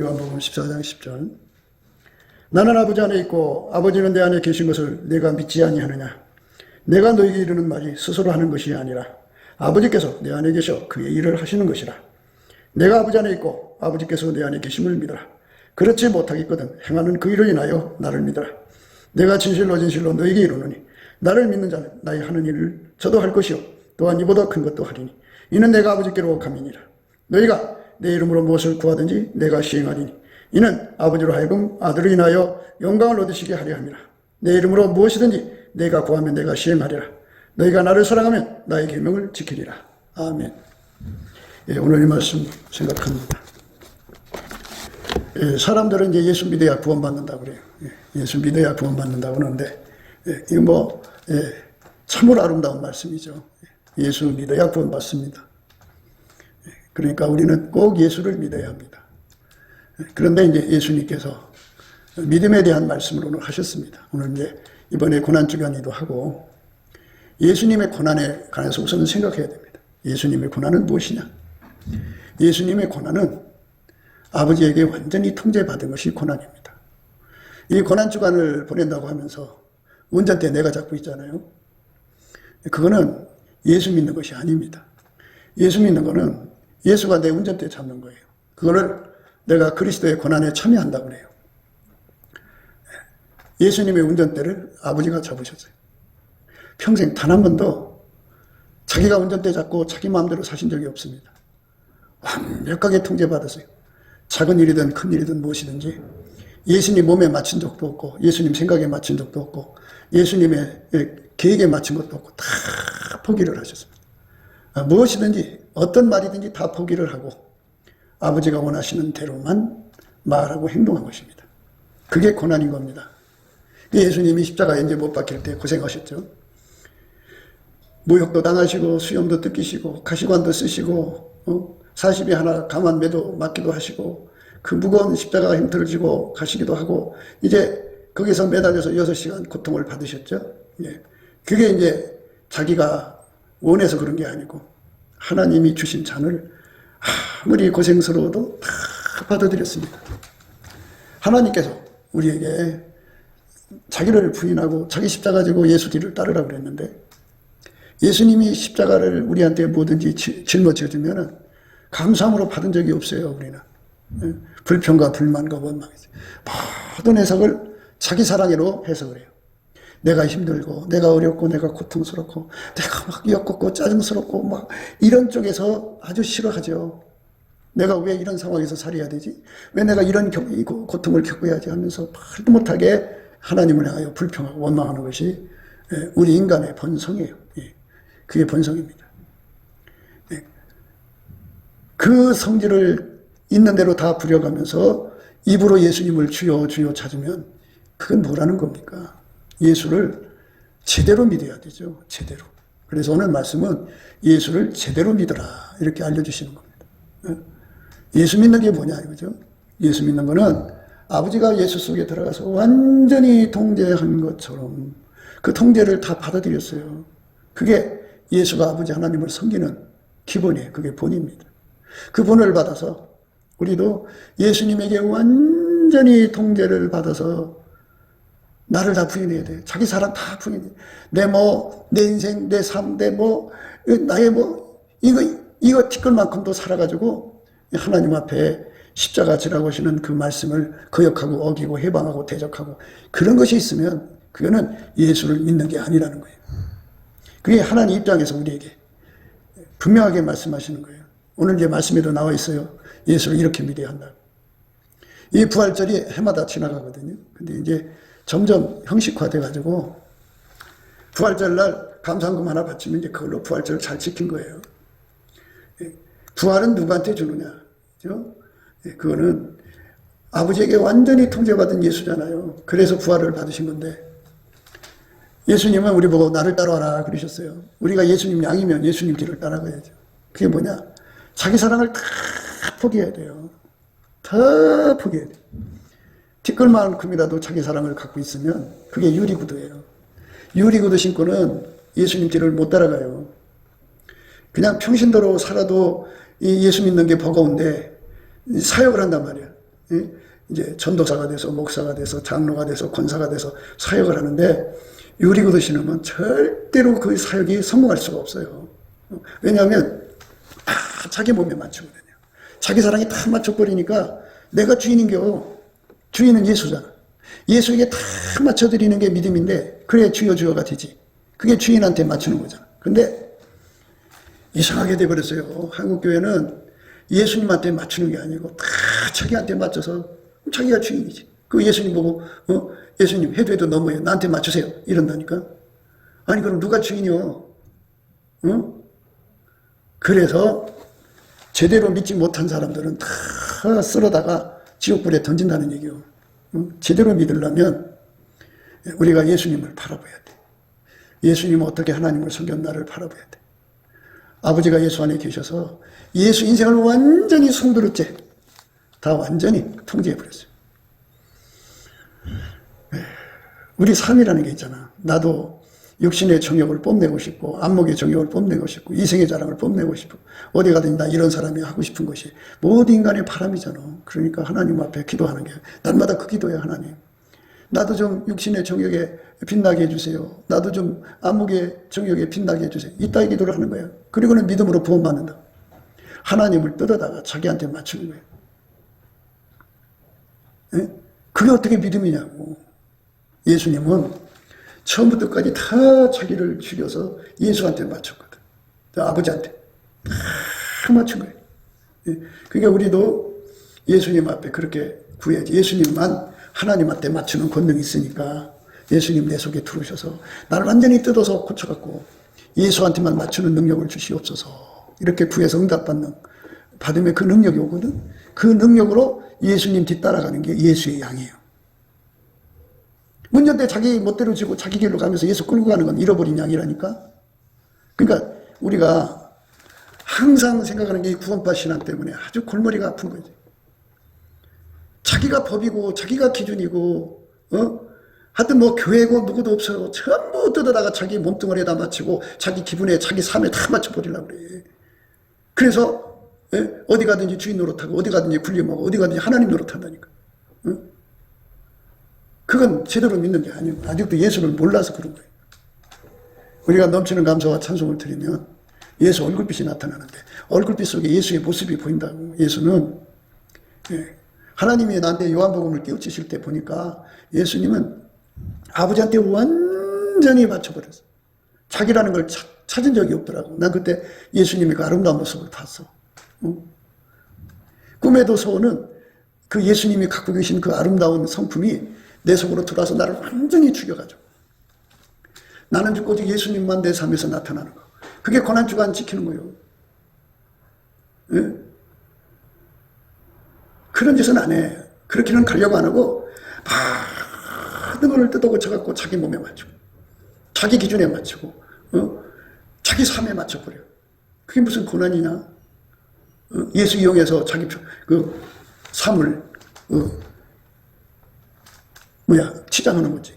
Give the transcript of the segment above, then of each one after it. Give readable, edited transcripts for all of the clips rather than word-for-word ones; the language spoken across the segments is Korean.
요한복음 14장 10절. 나는 아버지 안에 있고 아버지는 내 안에 계신 것을 내가 믿지 아니하느냐. 내가 너에게 이르는 말이 스스로 하는 것이 아니라 아버지께서 내 안에 계셔 그의 일을 하시는 것이라. 내가 아버지 안에 있고 아버지께서 내 안에 계심을 믿어라. 그렇지 못하겠거든 행하는 그 일을 인하여 나를 믿어라. 내가 진실로 진실로 너에게 이르노니 나를 믿는 자는 나의 하는 일을 저도 할 것이요 또한 이보다 큰 것도 하리니 이는 내가 아버지께로 감이니라. 너희가 내 이름으로 무엇을 구하든지 내가 시행하리니 이는 아버지로 하여금 아들을 인하여 영광을 얻으시게 하려 함이라. 내 이름으로 무엇이든지 내가 구하면 내가 시행하리라. 너희가 나를 사랑하면 나의 계명을 지키리라. 아멘. 예, 오늘 이 말씀 생각합니다. 예, 사람들은 이제 예수 믿어야 구원받는다고 그래요. 예, 예수 믿어야 구원받는다고 하는데 이거 참으로 아름다운 말씀이죠. 예수 믿어야 구원받습니다. 그러니까 우리는 꼭 예수를 믿어야 합니다. 그런데 이제 예수님께서 믿음에 대한 말씀을 오늘 하셨습니다. 오늘 이제 이번에 고난주간이기도 하고 예수님의 고난에 관해서 우선 생각해야 됩니다. 예수님의 고난은 무엇이냐? 예수님의 고난은 아버지에게 완전히 통제받은 것이 고난입니다. 이 고난주간을 보낸다고 하면서 운전대 내가 잡고 있잖아요. 그거는 예수 믿는 것이 아닙니다. 예수 믿는 거는 예수가 내 운전대 잡는 거예요. 그거를 내가 그리스도의 고난에 참여한다고 그래요. 예수님의 운전대를 아버지가 잡으셨어요. 평생 단 한 번도 자기가 운전대 잡고 자기 마음대로 사신 적이 없습니다. 완벽하게 통제받았어요. 작은 일이든 큰 일이든 무엇이든지 예수님 몸에 맞춘 적도 없고 예수님 생각에 맞춘 적도 없고 예수님의 계획에 맞춘 것도 없고 다 포기를 하셨습니다. 무엇이든지 어떤 말이든지 다 포기를 하고 아버지가 원하시는 대로만 말하고 행동한 것입니다. 그게 고난인 겁니다. 예수님이 십자가에 이제 못 박힐 때 고생하셨죠. 모욕도 당하시고 수염도 뜯기시고 가시관도 쓰시고 40이 하나 강한 매도 맞기도 하시고 그 무거운 십자가 힘들을 지고 가시기도 하고 이제 거기서 매달려서 6시간 고통을 받으셨죠. 예. 그게 이제 자기가 원해서 그런 게 아니고 하나님이 주신 잔을 아무리 고생스러워도 다 받아들였습니다. 하나님께서 우리에게 자기를 부인하고 자기 십자가 지고 예수 뒤를 따르라고 그랬는데 예수님이 십자가를 우리한테 뭐든지 짊어져주면 감사함으로 받은 적이 없어요. 우리는 불평과 불만과 원망 모든 해석을 자기 사랑으로 해석을 해요. 내가 힘들고 내가 어렵고 내가 고통스럽고 내가 막 역겹고 짜증스럽고 막 이런 쪽에서 아주 싫어하죠. 내가 왜 이런 상황에서 살아야 되지? 왜 내가 이런 고통을 겪어야지 하면서 말도 못하게 하나님을 향하여 불평하고 원망하는 것이 우리 인간의 본성이에요. 그게 본성입니다. 그 성질을 있는 대로 다 부려가면서 입으로 예수님을 주여 주여 찾으면 그건 뭐라는 겁니까? 예수를 제대로 믿어야 되죠. 제대로. 그래서 오늘 말씀은 예수를 제대로 믿어라 이렇게 알려주시는 겁니다. 예수 믿는 게 뭐냐 이거죠. 예수 믿는 거는 아버지가 예수 속에 들어가서 완전히 통제한 것처럼 그 통제를 다 받아들였어요. 그게 예수가 아버지 하나님을 섬기는 기본이에요. 그게 본입니다. 그 본을 받아서 우리도 예수님에게 완전히 통제를 받아서 나를 다 부인해야 돼. 자기 사랑 다 부인해. 내 인생, 내 삶, 나의 이거 티끌만큼도 살아가지고 하나님 앞에 십자가 지라고 하시는 그 말씀을 거역하고 어기고 해방하고 대적하고 그런 것이 있으면 그거는 예수를 믿는 게 아니라는 거예요. 그게 하나님 입장에서 우리에게 분명하게 말씀하시는 거예요. 오늘 이제 말씀에도 나와 있어요. 예수를 이렇게 믿어야 한다. 이 부활절이 해마다 지나가거든요. 근데 이제 점점 형식화돼가지고 부활절날 감사한금 하나 바치면 이제 그걸로 부활절을 잘 지킨 거예요. 부활은 누구한테 주느냐? 그죠? 그거는 아버지에게 완전히 통제받은 예수잖아요. 그래서 부활을 받으신 건데 예수님은 우리 보고 나를 따라와라 그러셨어요. 우리가 예수님 양이면 예수님 뒤를 따라가야죠. 그게 뭐냐? 자기 사랑을 다 포기해야 돼요. 다 포기해야 돼요. 티끌만큼이라도 자기 사랑을 갖고 있으면 그게 유리구두예요. 유리구두 신고는 예수님 뒤를 못 따라가요. 그냥 평신도로 살아도 이 예수 믿는 게 버거운데 사역을 한단 말이야. 예? 이제 전도사가 돼서 목사가 돼서 장로가 돼서 권사가 돼서 사역을 하는데 유리구두 신으면 절대로 그 사역이 성공할 수가 없어요. 왜냐하면 다 자기 몸에 맞추거든요. 자기 사랑이 다 맞춰버리니까 내가 주인인겨. 주인은 예수잖아. 예수에게 다 맞춰드리는 게 믿음인데 그래 주여 주여가 되지. 그게 주인한테 맞추는 거잖아. 근데 이상하게 돼버렸어요. 한국교회는 예수님한테 맞추는 게 아니고 다 자기한테 맞춰서 자기가 주인이지. 그 예수님 보고 예수님 해도 너무해요. 나한테 맞추세요. 이런다니까. 아니 그럼 누가 주인이요? 그래서 제대로 믿지 못한 사람들은 다 쓸어다가 지옥불에 던진다는 얘기요. 제대로 믿으려면 우리가 예수님을 바라봐야 돼. 예수님은 어떻게 하나님을 섬겼나를 바라봐야 돼. 아버지가 예수 안에 계셔서 예수 인생을 완전히 송두리째 다 완전히 통제해버렸어요. 우리 삶이라는 게 있잖아. 나도 육신의 정욕을 뽐내고 싶고 안목의 정욕을 뽐내고 싶고 이생의 자랑을 뽐내고 싶고 어디 가든지 나 이런 사람이 하고 싶은 것이 모든 인간의 바람이잖아. 그러니까 하나님 앞에 기도하는 게 날마다 그 기도야. 하나님 나도 좀 육신의 정욕에 빛나게 해주세요. 나도 좀 안목의 정욕에 빛나게 해주세요. 이따위 기도를 하는 거야. 그리고는 믿음으로 구원받는다. 하나님을 뜯어다가 자기한테 맞추는 거예요. 예? 그게 어떻게 믿음이냐고. 예수님은 처음부터까지 다 자기를 죽여서 예수한테 맞췄거든. 아버지한테 다 맞춘 거예요. 예? 그러니까 우리도 예수님 앞에 그렇게 구해야지. 예수님만 하나님한테 맞추는 권능이 있으니까 예수님 내 속에 들어오셔서 나를 완전히 뜯어서 고쳐갖고 예수한테만 맞추는 능력을 주시옵소서. 이렇게 구해서 받으면 그 능력이 오거든. 그 능력으로 예수님 뒤따라가는 게 예수의 양이에요. 문제인데 자기 멋대로 지고 자기 길로 가면서 예수 끌고 가는 건 잃어버린 양이라니까. 그러니까 우리가 항상 생각하는 게 이 구원파 신앙 때문에 아주 골머리가 아픈 거지. 자기가 법이고 자기가 기준이고 하여튼 뭐 교회고 누구도 없어요. 전부 뜯어다가 자기 몸뚱어리에다 맞추고 자기 기분에 자기 삶에 다 맞춰버리려고 그래. 그래서 어디 가든지 주인 노릇하고 어디 가든지 굴림하고 어디 가든지 하나님 노릇한다니까. 그건 제대로 믿는 게 아니고 아직도 예수를 몰라서 그런 거예요. 우리가 넘치는 감사와 찬송을 드리면 예수 얼굴빛이 나타나는데 얼굴빛 속에 예수의 모습이 보인다고. 예수는 하나님이 나한테 요한복음을 깨우치실 때 보니까 예수님은 아버지한테 완전히 맞춰버렸어. 자기라는 걸 찾은 적이 없더라고. 난 그때 예수님의 그 아름다운 모습을 봤어. 꿈에도 소원은 그 예수님이 갖고 계신 그 아름다운 성품이 내 속으로 들어와서 나를 완전히 죽여가지고 나는 죽고 오직 예수님만 내 삶에서 나타나는 거. 그게 고난주간 지키는 거예요. 예? 그런 짓은 안 해. 그렇게는 가려고 안 하고 모든 걸 뜯어고쳐갖고 자기 몸에 맞추고 자기 기준에 맞추고 자기 삶에 맞춰버려. 그게 무슨 고난이냐. 예수 이용해서 자기 그 삶을 치장하는 거지.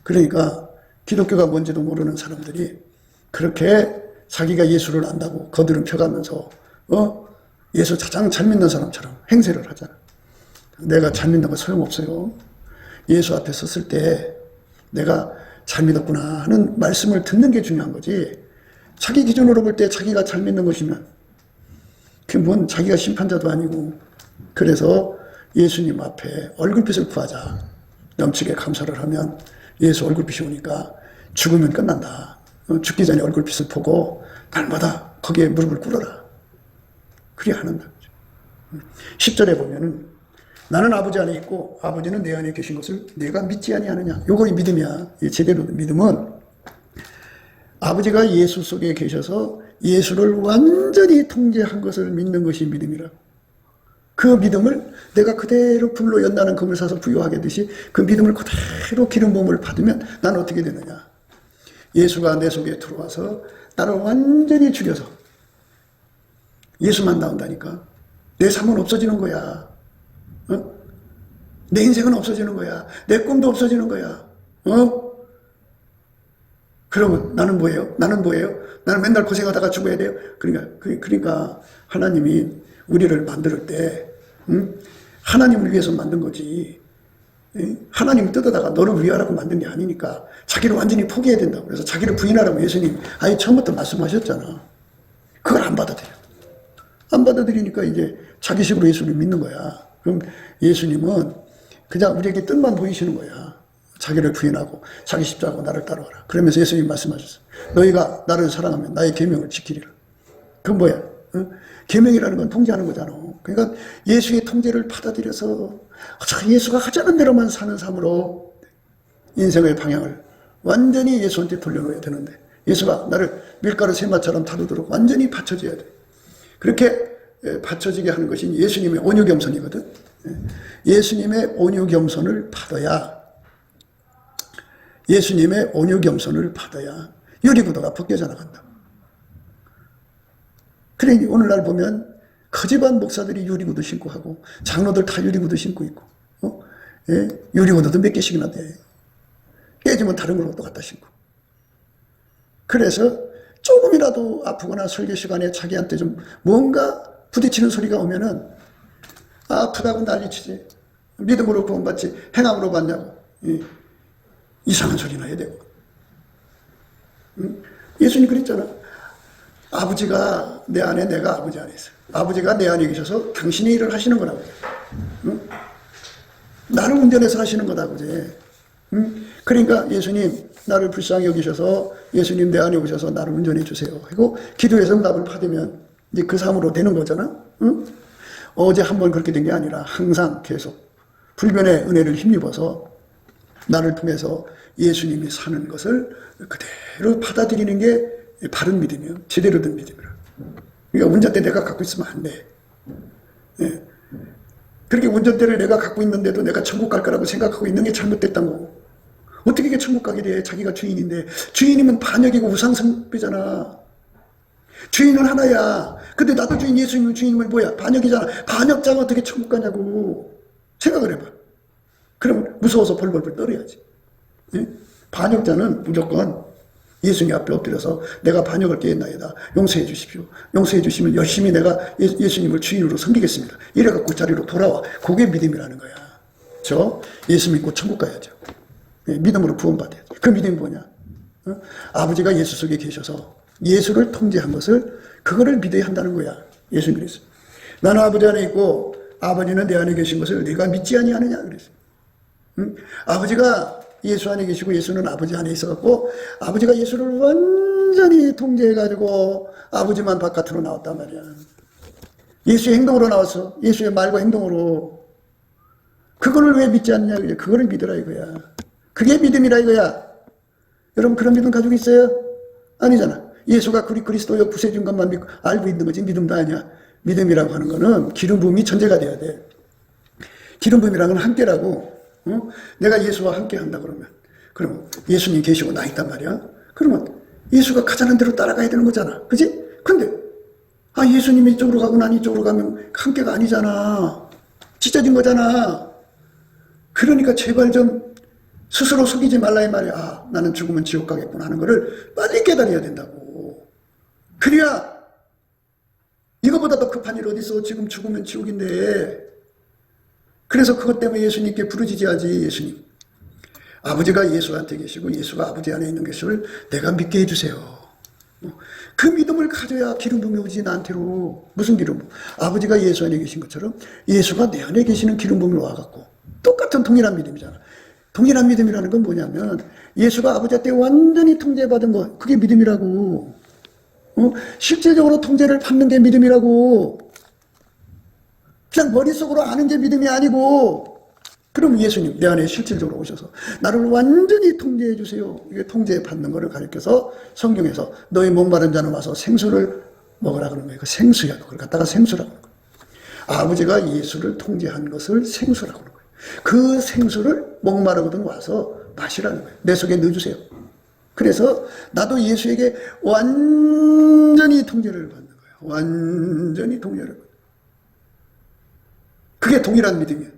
그러니까 기독교가 뭔지도 모르는 사람들이 그렇게 자기가 예수를 안다고 거드름 펴가면서 예수 가장 잘 믿는 사람처럼 행세를 하잖아. 내가 잘 믿는 건 소용없어요. 예수 앞에 섰을 때 내가 잘 믿었구나 하는 말씀을 듣는 게 중요한 거지. 자기 기준으로 볼 때 자기가 잘 믿는 것이면 그게 뭔 자기가 심판자도 아니고. 그래서 예수님 앞에 얼굴빛을 구하자. 넘치게 감사를 하면 예수 얼굴빛이 오니까 죽으면 끝난다. 죽기 전에 얼굴빛을 보고 날마다 거기에 무릎을 꿇어라. 그래 하는다. 10절에 보면은 나는 아버지 안에 있고 아버지는 내 안에 계신 것을 내가 믿지 아니하느냐. 요거 믿음이야. 제대로 믿음은 아버지가 예수 속에 계셔서 예수를 완전히 통제한 것을 믿는 것이 믿음이라고. 그 믿음을 내가 그대로 불로 연다는 금을 사서 부여하게 듯이 그 믿음을 그대로 기름 부음을 받으면 나는 어떻게 되느냐. 예수가 내 속에 들어와서 나를 완전히 죽여서 예수만 나온다니까. 내 삶은 없어지는 거야. 내 인생은 없어지는 거야. 내 꿈도 없어지는 거야. 그러면 나는 뭐예요? 나는 뭐예요? 나는 맨날 고생하다가 죽어야 돼요? 그러니까 하나님이 우리를 만들 때, 하나님을 위해서 만든 거지. 하나님을 뜯어다가 너를 위하라고 만든 게 아니니까 자기를 완전히 포기해야 된다고. 그래서 자기를 부인하라고 예수님 아예 처음부터 말씀하셨잖아. 그걸 안 받아들여. 안 받아들이니까 이제 자기식으로 예수를 믿는 거야. 그럼 예수님은 그냥 우리에게 뜻만 보이시는 거야. 자기를 부인하고 자기 십자가고 나를 따라와라. 그러면서 예수님 말씀하셨어. 너희가 나를 사랑하면 나의 계명을 지키리라. 그건 뭐야? 계명이라는 건 통제하는 거잖아. 그러니까 예수의 통제를 받아들여서 예수가 하자는 대로만 사는 삶으로 인생의 방향을 완전히 예수한테 돌려놓아야 되는데 예수가 나를 밀가루 세마처럼 다루도록 완전히 받쳐줘야 돼. 그렇게 받쳐지게 하는 것이 예수님의 온유겸손이거든. 예수님의 온유겸손을 받아야 예수님의 온유겸손을 받아야 유리구도가 벗겨져 나간다. 그래 오늘날 보면 거지반 목사들이 유리구두 신고 하고 장로들 다 유리구두 신고 있고 유리구두도 몇 개씩이나 돼. 깨지면 다른 걸로 또 갖다 신고. 그래서 조금이라도 아프거나 설교 시간에 자기한테 좀 뭔가 부딪히는 소리가 오면은 아프다고 난리치지. 믿음으로 구원받지 행함으로 받냐고 이상한 소리나 해야 되고. 예수님 그랬잖아. 아버지가 내 안에 내가 아버지 안에 있어. 아버지가 내 안에 계셔서 당신이 일을 하시는 거라고. 나를 운전해서 하시는 거다 아버지. 그러니까 예수님 나를 불쌍히 여기셔서 예수님 내 안에 오셔서 나를 운전해 주세요. 그리고 기도해서 응답을 받으면 이제 그 삶으로 되는 거잖아. 어제 한 번 그렇게 된 게 아니라 항상 계속 불변의 은혜를 힘입어서 나를 통해서 예수님이 사는 것을 그대로 받아들이는 게 바른 믿음이요. 제대로 된 믿음이라. 그러니까 운전대 내가 갖고 있으면 안 돼. 그렇게 운전대를 내가 갖고 있는데도 내가 천국 갈 거라고 생각하고 있는 게 잘못됐단 거고. 어떻게 이게 천국 가게 돼? 자기가 주인인데. 주인이면 반역이고 우상숭배잖아. 주인은 하나야. 근데 나도 주인, 예수님은 주인이면 뭐야? 반역이잖아. 반역자가 어떻게 천국 가냐고. 생각을 해봐. 그러면 무서워서 벌벌벌 떨어야지. 반역자는 무조건 예수님 앞에 엎드려서 내가 반역을 깨었나이다. 용서해 주십시오. 용서해 주시면 열심히 내가 예수님을 주인으로 섬기겠습니다. 이래갖고 그 자리로 돌아와. 그게 믿음이라는 거야. 예수 믿고 천국 가야죠. 믿음으로 구원받아야죠. 그 믿음이 뭐냐? 아버지가 예수 속에 계셔서 예수를 통제한 것을 그거를 믿어야 한다는 거야. 예수님 그랬어. 나는 아버지 안에 있고 아버지는 내 안에 계신 것을 네가 믿지 아니하느냐 그랬어. 아버지가 예수 안에 계시고 예수는 아버지 안에 있어갖고 아버지가 예수를 완전히 통제해가지고 아버지만 바깥으로 나왔단 말이야. 예수의 행동으로 나왔어. 예수의 말과 행동으로. 그거를 왜 믿지 않냐? 그거를 믿으라 이거야. 그게 믿음이라 이거야. 여러분 그런 믿음 가지고 있어요? 아니잖아. 예수가 그리스도여 구세준 것만 믿고 알고 있는 거지 믿음도 아니야. 믿음이라고 하는 거는 기름 부음이 전제가 돼야 돼. 기름 부음이라는 건 함께라고. 내가 예수와 함께 한다 그러면 예수님 계시고 나 있단 말이야. 그러면 예수가 가자는 대로 따라가야 되는 거잖아. 그지? 근데 예수님이 이쪽으로 가고 난 이쪽으로 가면 함께가 아니잖아. 찢어진 거잖아. 그러니까 제발 좀 스스로 속이지 말라 이 말이야. 나는 죽으면 지옥 가겠구나 하는 거를 빨리 깨달아야 된다고. 그래야 이거보다 더 급한 일 어디 있어. 지금 죽으면 지옥인데. 그래서 그것 때문에 예수님께 부르짖어야지. 예수님 아버지가 예수한테 계시고 예수가 아버지 안에 있는 것을 내가 믿게 해주세요. 그 믿음을 가져야 기름 부음이 오지 나한테로. 무슨 기름 부음? 아버지가 예수 안에 계신 것처럼 예수가 내 안에 계시는 기름 부음이 와갖고 똑같은 동일한 믿음이잖아. 동일한 믿음이라는 건 뭐냐면 예수가 아버지한테 완전히 통제받은 거 그게 믿음이라고. 실제적으로 통제를 받는 게 믿음이라고. 그냥 머릿속으로 아는 게 믿음이 아니고. 그럼 예수님 내 안에 실질적으로 오셔서 나를 완전히 통제해 주세요. 이게 통제받는 거를 가르쳐서 성경에서 너희 목마른 자는 와서 생수를 먹으라 그러는 거예요. 그 생수야. 그걸 갖다가 생수라고 하는 거예요. 아버지가 예수를 통제한 것을 생수라고 하는 거예요. 그 생수를 목마르거든 와서 마시라는 거예요. 내 속에 넣어주세요. 그래서 나도 예수에게 완전히 통제를 받는 거예요. 완전히 통제를 받는 거예요. 그게 동일한 믿음이에요.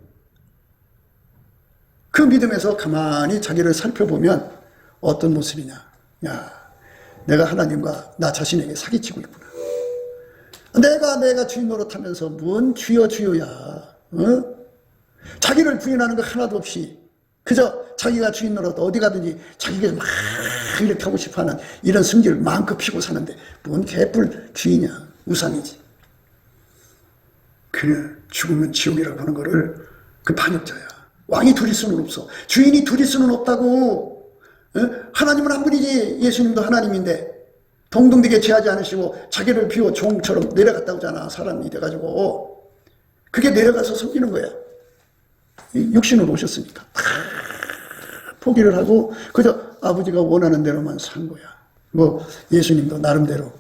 그 믿음에서 가만히 자기를 살펴보면 어떤 모습이냐. 야, 내가 하나님과 나 자신에게 사기치고 있구나. 내가 주인 노릇하면서 뭔 주여 주여야. 자기를 부인하는 거 하나도 없이 그저 자기가 주인 노릇 어디 가든지 자기가 막 이렇게 하고 싶어하는 이런 성질을 마음껏 피고 사는데 뭔 개뿔 주인이야. 우상이지. 그냥 죽으면 지옥이라고 하는 거를 그 반역자야. 왕이 둘일 수는 없어. 주인이 둘일 수는 없다고. 하나님은 한 분이지. 예수님도 하나님인데 동등되게 제하지 않으시고 자기를 비워 종처럼 내려갔다 오잖아. 사람이 돼가지고. 그게 내려가서 섬기는 거야. 육신으로 오셨으니까. 다 포기를 하고 그저 아버지가 원하는 대로만 산 거야. 뭐 예수님도 나름대로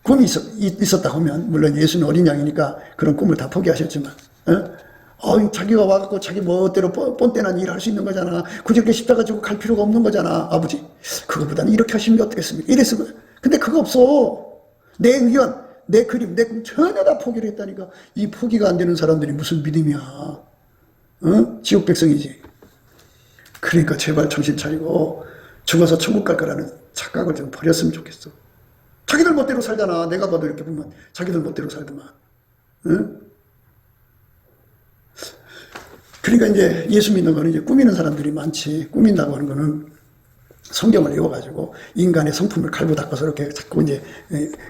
꿈이 있었다 하면 물론 예수는 어린 양이니까 그런 꿈을 다 포기하셨지만 자기가 와갖고 자기 멋대로 뻔뻔한 일을 할 수 있는 거잖아. 굳이 이렇게 십자가 지고 갈 필요가 없는 거잖아. 아버지 그거보다는 이렇게 하시는 게 어떻겠습니까? 이랬을 거야. 근데 그거 없어. 내 의견, 내 그림, 내 꿈 전혀 다 포기를 했다니까. 이 포기가 안 되는 사람들이 무슨 믿음이야. 지옥 백성이지. 그러니까 제발 정신 차리고 죽어서 천국 갈 거라는 착각을 좀 버렸으면 좋겠어. 자기들 멋대로 살잖아. 내가 봐도 이렇게 보면 자기들 멋대로 살더만. 그러니까 이제 예수 믿는 거는 이제 꾸미는 사람들이 많지. 꾸민다고 하는 거는 성경을 외워가지고 인간의 성품을 갈고 닦아서 이렇게 자꾸 이제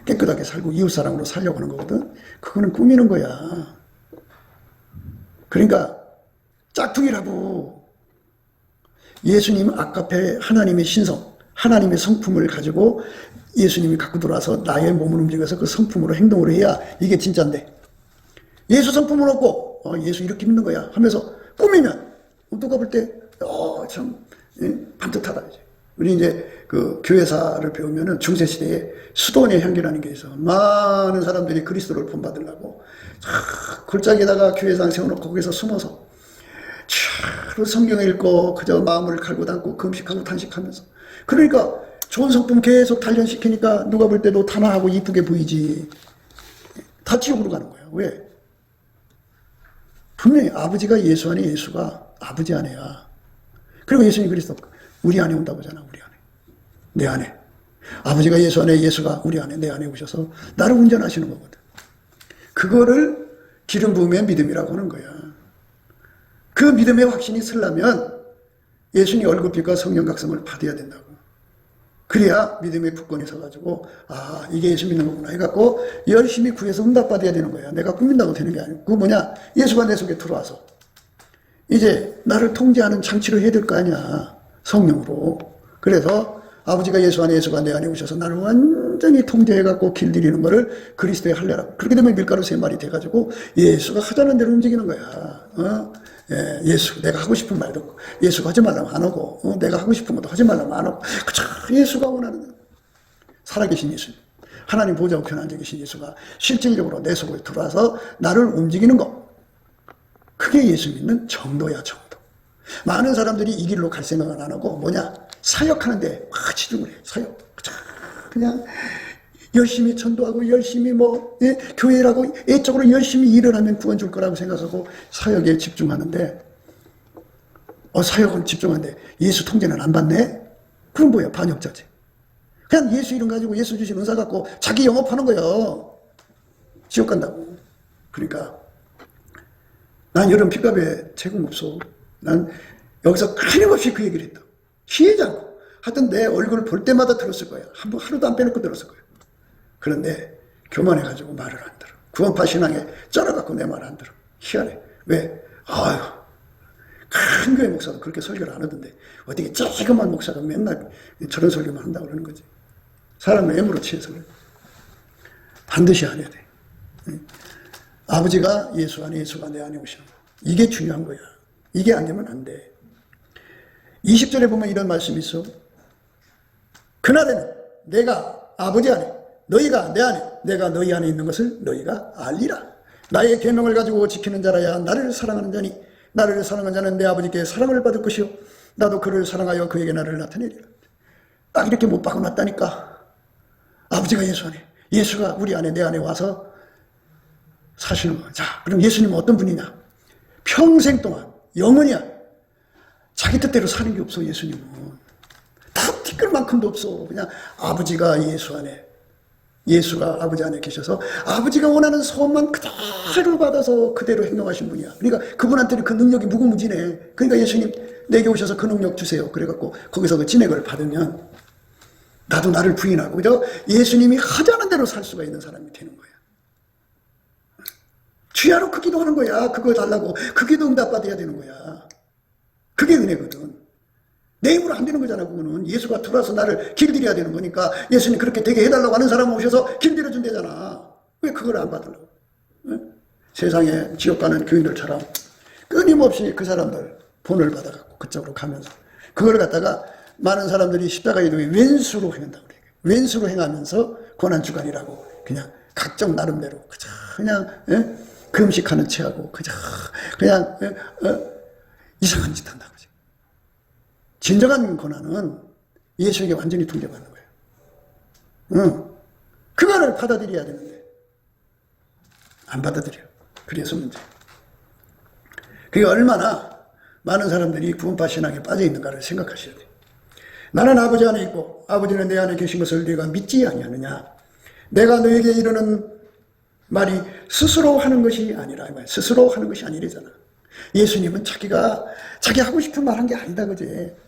깨끗하게 살고 이웃사랑으로 살려고 하는 거거든. 그거는 꾸미는 거야. 그러니까 짝퉁이라고. 예수님 아까페 하나님의 신성, 하나님의 성품을 가지고 예수님이 갖고 들어와서 나의 몸을 움직여서 그 성품으로 행동을 해야 이게 진짜인데 예수 성품을 얻고 예수 이렇게 믿는 거야 하면서 꾸미면 누가 볼 때 참 반듯하다. 이제. 우리 이제 그 교회사를 배우면은 중세시대에 수도원의 향기라는 게 있어. 많은 사람들이 그리스도를 본받으려고 골짜기에다가 교회상 세워놓고 거기서 숨어서 성경을 읽고 그저 마음을 갈고 닦고 금식하고 탄식하면서 그러니까 좋은 성품 계속 단련시키니까 누가 볼 때도 단아하고 이쁘게 보이지. 다 지옥으로 가는 거야. 왜? 분명히 아버지가 예수 안에 예수가 아버지 안에야. 그리고 예수님 그리스도 우리 안에 온다고 하잖아. 우리 안에. 내 안에. 아버지가 예수 안에 예수가 우리 안에 내 안에 오셔서 나를 운전하시는 거거든. 그거를 기름 부음의 믿음이라고 하는 거야. 그 믿음의 확신이 쓰려면 예수님 얼굴빛과 성령 각성을 받아야 된다고. 그래야 믿음의 굳건히 서가지고 이게 예수 믿는 거구나 해갖고 열심히 구해서 응답받아야 되는 거야. 내가 꾸민다고 되는 게 아니고. 그거 뭐냐? 예수가 내 속에 들어와서 이제 나를 통제하는 장치를 해야 될 거 아니야. 성령으로. 그래서 아버지가 예수 안에 예수가 내 안에 오셔서 나를 완전히 통제해갖고 길들이는 거를 그리스도의 할례라고. 그렇게 되면 밀가루 3마리 돼가지고 예수가 하자는 대로 움직이는 거야. 예수 내가 하고 싶은 말 듣고 예수가 하지 말라면 안 하고 내가 하고 싶은 것도 하지 말라면 안 하고 그쵸 예수가 원하는 대로 살아계신 예수님 하나님 보좌 우편에 앉아 계신 예수가 실질적으로 내 속에 들어와서 나를 움직이는 것 그게 예수 믿는 정도야. 정도. 많은 사람들이 이 길로 갈 생각은 안 하고 뭐냐 사역하는데 막 치중을 해. 사역 그냥 열심히 전도하고 열심히 교회라고 애적으로 열심히 일을 하면 구원 줄 거라고 생각하고 사역에 집중하는데 사역은 집중하는데 예수 통제는 안 받네? 그럼 뭐야? 반역자지. 그냥 예수 이름 가지고 예수 주신 은사 갖고 자기 영업하는 거예요. 지옥 간다고. 그러니까 난 여름 핏값에 책임 없어. 난 여기서 끊임없이 그 얘기를 했다. 쉬지 않고. 하여튼 내 얼굴을 볼 때마다 들었을 거야. 하루도 안 빼놓고 들었을 거야. 그런데 교만해가지고 말을 안 들어. 구원파 신앙에 쩔어갖고 내 말 안 들어. 희한해. 왜? 큰 교회 목사도 그렇게 설교를 안 하던데 어떻게 조그만 목사가 맨날 저런 설교만 한다고 그러는 거지. 사람을 애무로 취해서 그래. 반드시 안 해야 돼. 아버지가 예수 안에 예수가 내 안에 오시는 거. 이게 중요한 거야. 이게 안 되면 안 돼. 20절에 보면 이런 말씀이 있어. 그날에는 내가 아버지 안에 너희가 내 안에 내가 너희 안에 있는 것을 너희가 알리라. 나의 계명을 가지고 지키는 자라야 나를 사랑하는 자니 나를 사랑하는 자는 내 아버지께 사랑을 받을 것이요 나도 그를 사랑하여 그에게 나를 나타내리라. 딱 이렇게 못 박아놨다니까. 아버지가 예수 안에 예수가 우리 안에 내 안에 와서 사시는 거야. 자, 그럼 예수님은 어떤 분이냐? 평생 동안 영원이야. 자기 뜻대로 사는 게 없어. 예수님은 다 티끌만큼도 없어. 그냥 아버지가 예수 안에 예수가 아버지 안에 계셔서 아버지가 원하는 소원만 그대로 받아서 그대로 행동하신 분이야. 그러니까 그분한테는 그 능력이 무궁무진해. 그러니까 예수님 내게 오셔서 그 능력 주세요. 그래갖고 거기서 그 진액을 받으면 나도 나를 부인하고 그죠? 예수님이 하자는 대로 살 수가 있는 사람이 되는 거야. 주야로 그 기도하는 거야. 그거 달라고. 그 기도 응답받아야 되는 거야. 그게 은혜거든. 내 힘으로 안 되는 거잖아. 그거는 예수가 들어와서 나를 길들여야 되는 거니까 예수님 그렇게 되게 해달라고 하는 사람 오셔서 길들여준대잖아. 왜 그걸 안 받으려고? 응? 세상에 지옥 가는 교인들처럼 끊임없이 그 사람들 본을 받아갖고 그쪽으로 가면서 그걸 갖다가 많은 사람들이 십자가의 이동에 왼수로 행한다고 그래요. 왼수로 행하면서 고난주간이라고 그냥 각종 나름대로 그냥 금식하는 체하고 그냥 이상한 짓 한다고. 진정한 고난은 예수에게 완전히 통제받는 거예요. 그거를 받아들여야 되는데 안 받아들여. 그래서 문제. 그게 얼마나 많은 사람들이 구원파 신앙에 빠져 있는가를 생각하셔야 돼요. 나는 아버지 안에 있고 아버지는 내 안에 계신 것을 네가 믿지 아니하느냐. 내가 너에게 이르는 말이 스스로 하는 것이 아니라 스스로 하는 것이 아니래잖아. 예수님은 자기 하고 싶은 말 한 게 아니다 그지.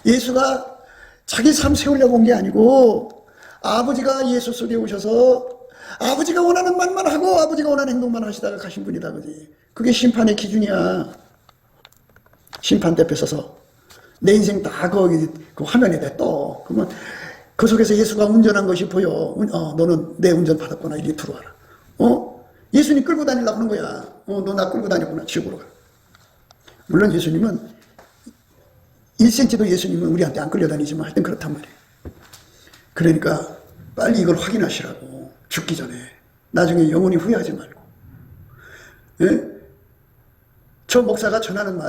예수가 자기 삶 세우려고 온 게 아니고 아버지가 예수 속에 오셔서 아버지가 원하는 말만 하고 아버지가 원하는 행동만 하시다가 가신 분이다 그지. 그게 심판의 기준이야. 심판대 앞에 서서 내 인생 다 거기 그 화면에 떠. 그러면 그 속에서 예수가 운전한 것이 보여. 너는 내 운전 받았구나. 이리 들어와라. 예수님 끌고 다니려고 하는 거야. 너 나 끌고 다녔구나. 지옥으로 가. 물론 예수님은 1cm도 예수님은 우리한테 안 끌려다니지만 하여튼 그렇단 말이에요. 그러니까 빨리 이걸 확인하시라고. 죽기 전에. 나중에 영원히 후회하지 말고. 예? 저 목사가 전하는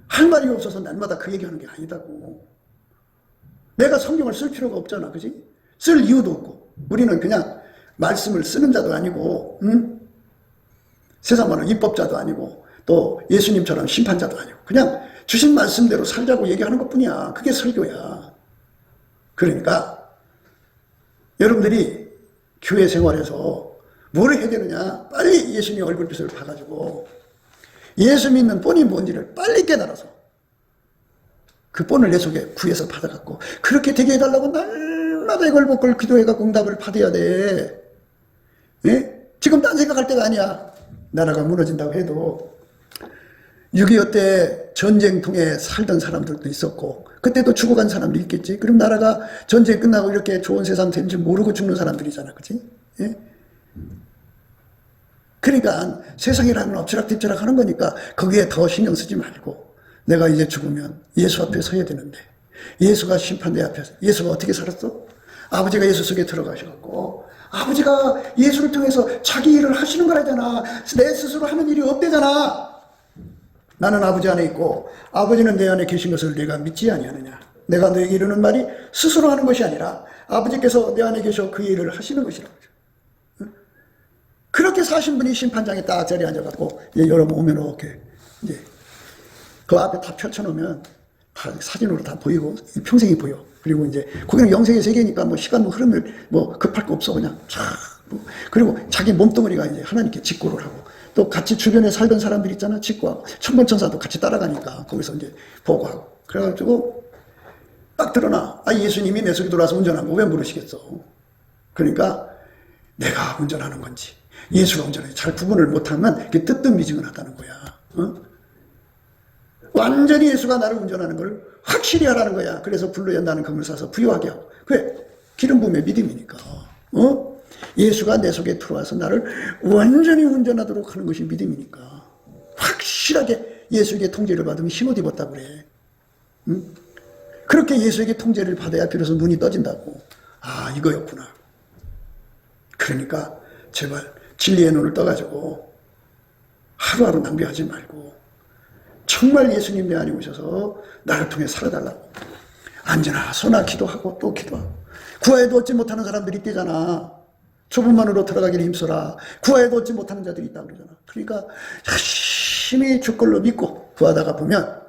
할 말이 없어서 날마다 그 얘기하는 게 아니다고. 내가 성경을 쓸 필요가 없잖아. 그지? 쓸 이유도 없고. 우리는 그냥 말씀을 쓰는 자도 아니고 세상만은 입법자도 아니고 또 예수님처럼 심판자도 아니고 그냥 주신 말씀대로 살자고 얘기하는 것뿐이야. 그게 설교야. 그러니까 여러분들이 교회 생활에서 뭘 해야 되느냐. 빨리 예수님 얼굴빛을 봐가지고 예수 믿는 본이 뭔지를 빨리 깨달아서 그 본을 내 속에 구해서 받아갖고 그렇게 되게 해달라고 날마다 이걸 먹고 기도해갖고 응답을 받아야 돼. 예? 지금 딴 생각할 때가 아니야. 나라가 무너진다고 해도 6.25 때 전쟁통에 살던 사람들도 있었고 그때도 죽어간 사람도 있겠지. 그럼 나라가 전쟁 끝나고 이렇게 좋은 세상 된 줄 모르고 죽는 사람들이잖아. 그치? 예? 그러니까 세상이라는 엎치락뒤치락 하는 거니까 거기에 더 신경 쓰지 말고 내가 이제 죽으면 예수 앞에 서야 되는데 예수가 심판대 앞에서 예수가 어떻게 살았어? 아버지가 예수 속에 들어가셔갖고 아버지가 예수를 통해서 자기 일을 하시는 거라잖아. 내 스스로 하는 일이 없대잖아. 나는 아버지 안에 있고 아버지는 내 안에 계신 것을 네가 믿지 아니하느냐. 내가 너에게 이르는 말이 스스로 하는 것이 아니라 아버지께서 내 안에 계셔 그 일을 하시는 것이라고. 그렇게 사신 분이 심판장에 딱 자리에 앉아갖고 여러분 오면 이렇게 이제 그 앞에 다 펼쳐놓으면 다 사진으로 다 보이고 평생이 보여. 그리고 이제 거기는 영생의 세계니까 뭐 시간 흐름을 급할 거 없어 그냥 그리고 자기 몸뚱어리가 이제 하나님께 직고를 하고 또 같이 주변에 살던 사람들 있잖아. 직고하고 천번천사도 같이 따라가니까 거기서 이제 보고하고 그래가지고 딱 드러나. 예수님이 내 속에 들어와서 운전한 거 왜 모르시겠어. 그러니까 내가 운전하는 건지 예수가 운전해 잘 구분을 못하면 그게 뜨뜻미지근하다는 거야. 완전히 예수가 나를 운전하는 걸 확실히 하라는 거야. 그래서 불로 연다는 금을 사서 부유하게 하고. 그래 기름 부음의 믿음이니까. 예수가 내 속에 들어와서 나를 완전히 운전하도록 하는 것이 믿음이니까. 확실하게 예수에게 통제를 받으면 흰옷 입었다고 그래. 그렇게 예수에게 통제를 받아야 비로소 눈이 떠진다고. 이거였구나. 그러니까 제발 진리의 눈을 떠가지고 하루하루 낭비하지 말고 정말 예수님 내 안에 오셔서 나를 통해 살아달라고 앉으나 서나 기도하고 또 기도하고. 구하에도 얻지 못하는 사람들이 있대잖아. 좁은 문으로 들어가기를 힘써라. 구하에도 얻지 못하는 자들이 있다고 그러잖아. 그러니까 열심히 주 걸로 믿고 구하다가 보면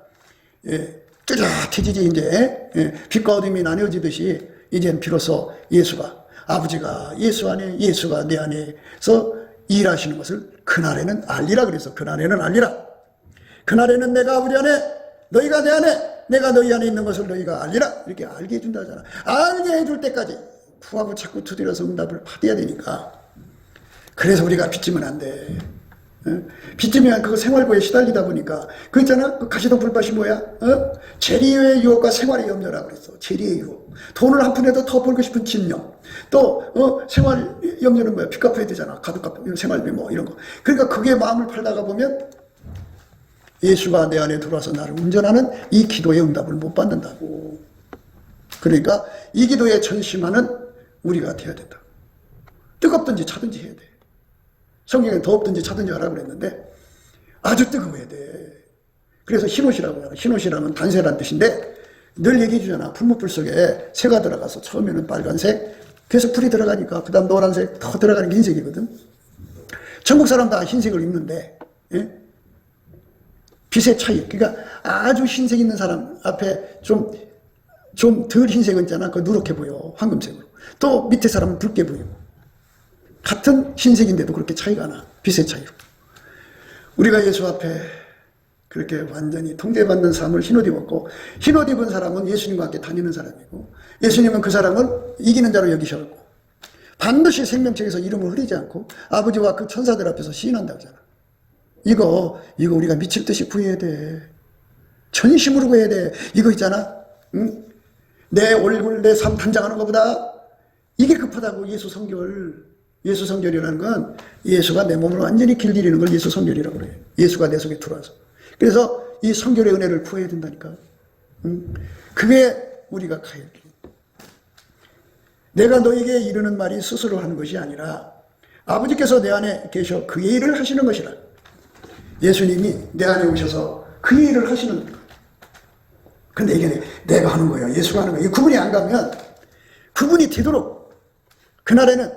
뚜렷해지지. 이제 빛과 어둠이 나뉘어지듯이 이젠 비로소 예수가 아버지가 예수 안에, 예수가 내 안에서 일하시는 것을 그날에는 알리라 그래서 그날에는 알리라. 그날에는 내가 아버지 안에, 너희가 내 안에, 내가 너희 안에 있는 것을 너희가 알리라. 이렇게 알게 해준다 하잖아. 알게 해줄 때까지 구하고 자꾸 두드려서 응답을 받아야 되니까. 그래서 우리가 빚지면 안 돼. 빚지면 그거 생활고에 시달리다 보니까 그 있잖아, 그 가시던 불밭이 뭐야? 재리의 유혹과 생활의 염려라고 그랬어. 재리의 유혹, 돈을 한 푼에도 더 벌고 싶은 집념. 또 생활 염려는 뭐야? 빚 갚아야 되잖아. 가득 갚아, 생활비 뭐 이런 거. 그러니까 그게 마음을 팔다가 보면 예수가 내 안에 들어와서 나를 운전하는 이 기도의 응답을 못 받는다고. 그러니까 이 기도에 전심하는 우리가 돼야 된다. 뜨겁든지 차든지 해야 돼. 성경에 더웠든지 차든지 하라고 그랬는데 아주 뜨거워야 돼. 그래서 흰옷이라고 해요. 흰옷이라면 단새란 뜻인데 늘 얘기해 주잖아. 풀무불 속에 새가 들어가서 처음에는 빨간색, 계속 불이 들어가니까 그 다음 노란색, 더 들어가는 게 흰색이거든. 전국 사람 다 흰색을 입는데, 예? 빛의 차이. 그러니까 아주 흰색 있는 사람 앞에 좀 덜 흰색은 있잖아. 그거 누렇게 보여. 황금색으로. 또 밑에 사람은 붉게 보이고. 같은 흰색인데도 그렇게 차이가 나. 빛의 차이로. 우리가 예수 앞에 그렇게 완전히 통제받는 삶을 흰옷 입었고, 흰옷 입은 사람은 예수님과 함께 다니는 사람이고, 예수님은 그 사람을 이기는 자로 여기셨고, 반드시 생명책에서 이름을 흐리지 않고 아버지와 그 천사들 앞에서 시인한다고 하잖아. 이거 우리가 미칠 듯이 구해야 돼. 전심으로 구해야 돼. 이거 있잖아. 응? 내 얼굴, 내 삶 단장하는 것보다 이게 급하다고. 예수 성결이라는 건 예수가 내 몸을 완전히 길들이는 걸 예수 성결이라고 그래요. 예수가 내 속에 들어와서. 그래서 이 성결의 은혜를 구해야 된다니까. 그게 우리가 가야 돼. 내가 너에게 이르는 말이 스스로 하는 것이 아니라 아버지께서 내 안에 계셔 그의 일을 하시는 것이라. 예수님이 내 안에 오셔서 그의 일을 하시는 거예요. 근데 이게 내가 하는 거예요. 예수가 하는 거예요. 구분이 안 가면, 구분이 되도록 그날에는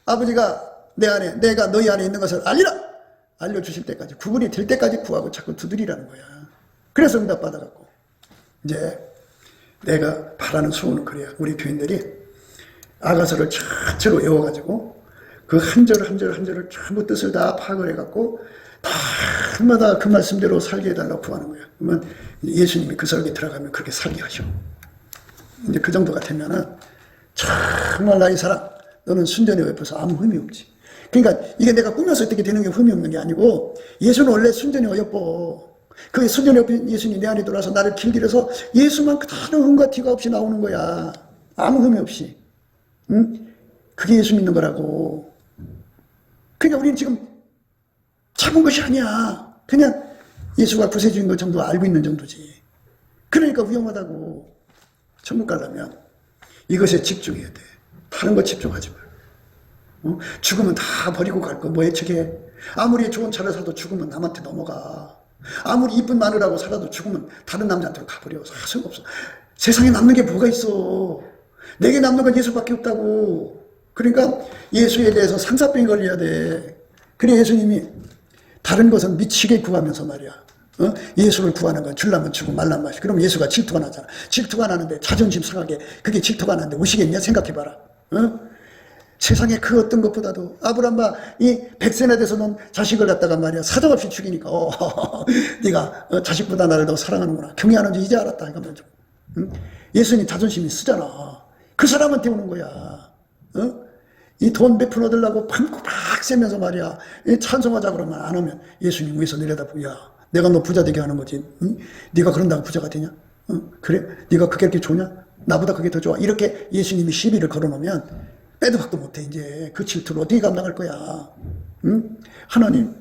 아버지가 내 안에, 내가 너희 안에 있는 것을 알리라! 알려주실 때까지, 구분이 될 때까지 구하고 자꾸 두드리라는 거야. 그래서 응답 받아갖고 이제 내가 바라는 소원은 그래요. 우리 교인들이 아가서를 전체로 외워가지고 그 한 절 한 절 한 절을 전부 뜻을 다 파악을 해갖고 날마다 그 말씀대로 살게 해달라고 구하는 거야. 그러면 예수님이 그 설계 들어가면 그렇게 살게 하셔. 이제 그 정도가 되면은 정말 나의 사랑, 너는 순전히 어여뻐서 아무 흠이 없지. 그러니까 이게 내가 꾸며서 어떻게 되는 게 흠이 없는 게 아니고, 예수는 원래 순전히 어여뻐. 그 순전히 어여쁜 예수님이 내 안에 들어와서 나를 길들여서 예수만 그다른 흠과 티가 없이 나오는 거야. 아무 흠이 없이. 응? 그게 예수 믿는 거라고. 그러니까 우리는 지금 잡은 것이 아니야. 그냥 예수가 구세주인 것 정도 알고 있는 정도지. 그러니까 위험하다고. 천국 가려면 이것에 집중해야 돼. 다른 거 집중하지 마. 죽으면 다 버리고 갈 거 뭐에 책해. 아무리 좋은 차를 사도 죽으면 남한테 넘어가. 아무리 이쁜 마누라고 살아도 죽으면 다른 남자한테로 가버려. 소용없어. 세상에 남는 게 뭐가 있어. 내게 남는 건 예수밖에 없다고. 그러니까 예수에 대해서 상사병이 걸려야 돼. 그래 예수님이 다른 것은 미치게 구하면서 말이야. 예수를 구하는 건 주려면 주고 말란 맛이. 그럼 예수가 질투가 나잖아. 질투가 나는데 자존심 상하게 그게 질투가 나는데 오시겠냐 생각해봐라. 세상에 그 어떤 것보다도 아브라함아 이 100세나 돼서 넌 자식을 갖다가 말이야 사정없이 죽이니까 네가 자식보다 나를 더 사랑하는구나. 경외하는지 이제 알았다. 이거 먼저. 예수님 자존심이 쓰잖아. 그 사람한테 오는 거야. 이 돈 몇 푼 얻으려고 밤꼬박 새면서 말이야 찬송하자 그러면 안 하면 예수님 위에서 내려다보고 야 내가 너 부자 되게 하는 거지. 응? 네가 그런다고 부자가 되냐? 그래? 네가 그게 그렇게 좋냐? 나보다 그게 더 좋아. 이렇게 예수님이 시비를 걸어놓으면 빼도 박도 못해. 이제 그 질투를 어떻게 감당할 거야? 응? 하나님